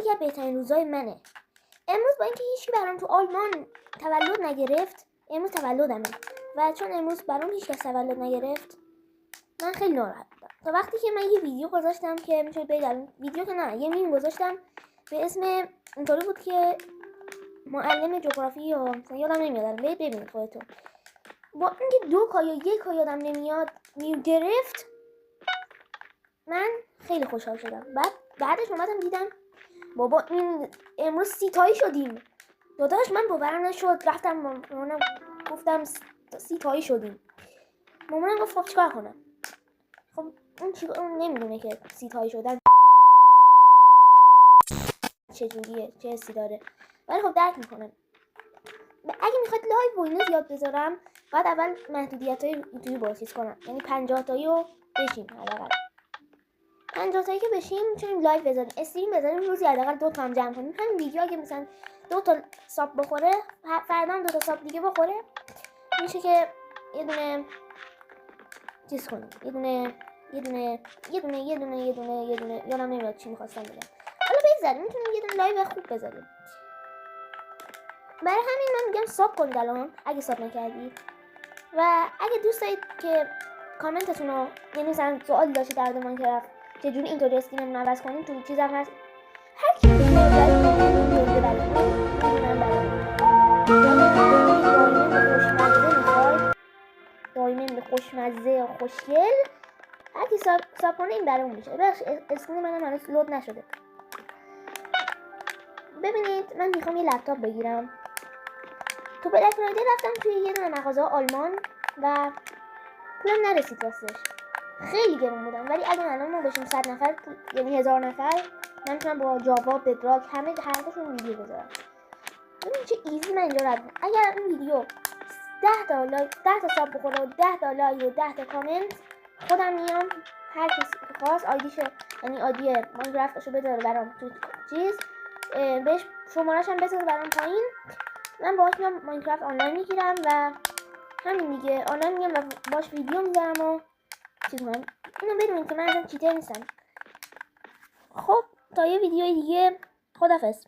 یکی از بهترین روزای منه. امروز با اینکه هیچکی برام تو آلمان تولد نگرفت، امروز تولدمه و چون امروز برام هیچکس تولد نگرفت من خیلی ناراحت بودم. تا وقتی که من یه ویدیو گذاشتم که میتونید برید ویدیو که نه یه میم گذاشتم به اسم اینطوری بود که معلم جغرافی یا مثلا یادم نمیاد، برید ببینید خودتون. با اینکه 2 یا 1 یادم نمیاد گرفت، من خیلی خوشحال شدم. بعدش اومدم دیدم بابا این امروز 30 تایی شدیم. داداش من باورم نشد. رفتم مامانم گفتم 30 تایی شدیم. مامانم گفت خب چیکار کنم؟ خب اون نمیدونه که 30 تایی شدن چجوریه، چه حسی داره، ولی خب درک میکنم. اگه میخواد لایو و اینو زیاد بذارم باید اول محدودیت‌های یوتیوب رو چیز کنم، یعنی 50 تایی رو بشیم. حداقل 50 تایی که بشیم میتونیم لایو بذاریم، استریم بذاریم، روزی حداقل 2 تا هم جمع کنیم. همین ویدیو اگه مثلا 2 تا ساب بخوره، فردا هم 2 تا ساب دیگه بخوره، میشه که یه دونه چیز کنیم، یه دونه یادم نمیاد چی می‌خواستم بگم. حالا بذاریم میتونیم یه دونه لایو خوب بذاریم. برای همین من میگم ساب کنید الان اگه ساب نکردید، و اگه دوست دارید که کامنتتون رو، یعنی مثلا سوال داشتید در مورد ماینکرافت چجوری اینطوری اسکینمون رو عوض کنیم، تو چیزام هست، هر کی دایمن خوشمزه و خوشگل، هر کی ساب کنه این برامون میشه. بخش اسکین منم هنوز لود نشده. ببینید من میخوام یه لپتاپ بگیرم. تو بلک فرایدی رفتم توی یه دونه مغازه آلمان و پولم نرسید راستش، خیلی گرون بودم. ولی اگه الان ما بشیم 100 نفر، یعنی 1000 نفر، من میتونم با جاوا، بدراک، همه هر دوشون ویدیو بذارم. ببین چه ایزی من اینجا رفتم. اگر این ویدیو 10 تا ساب بخوره و 10 تا لایک و 10 تا کامنت، خودم میام هر کسی که خواست آیدیشو، یعنی آیدی ماینکرافتشو بذاره برام تو چیز، بهش شماره‌ش هم بذاره برام پایین، من باهاش میام ماینکرافت آنلاین میگیرم و همین دیگه، آنلاین میام و باش ویدیو میذارم و چیز کنم. اینو بدونید که من اصلا چیتر نیستم. خب تا یه ویدیو دیگه، خداحافظ.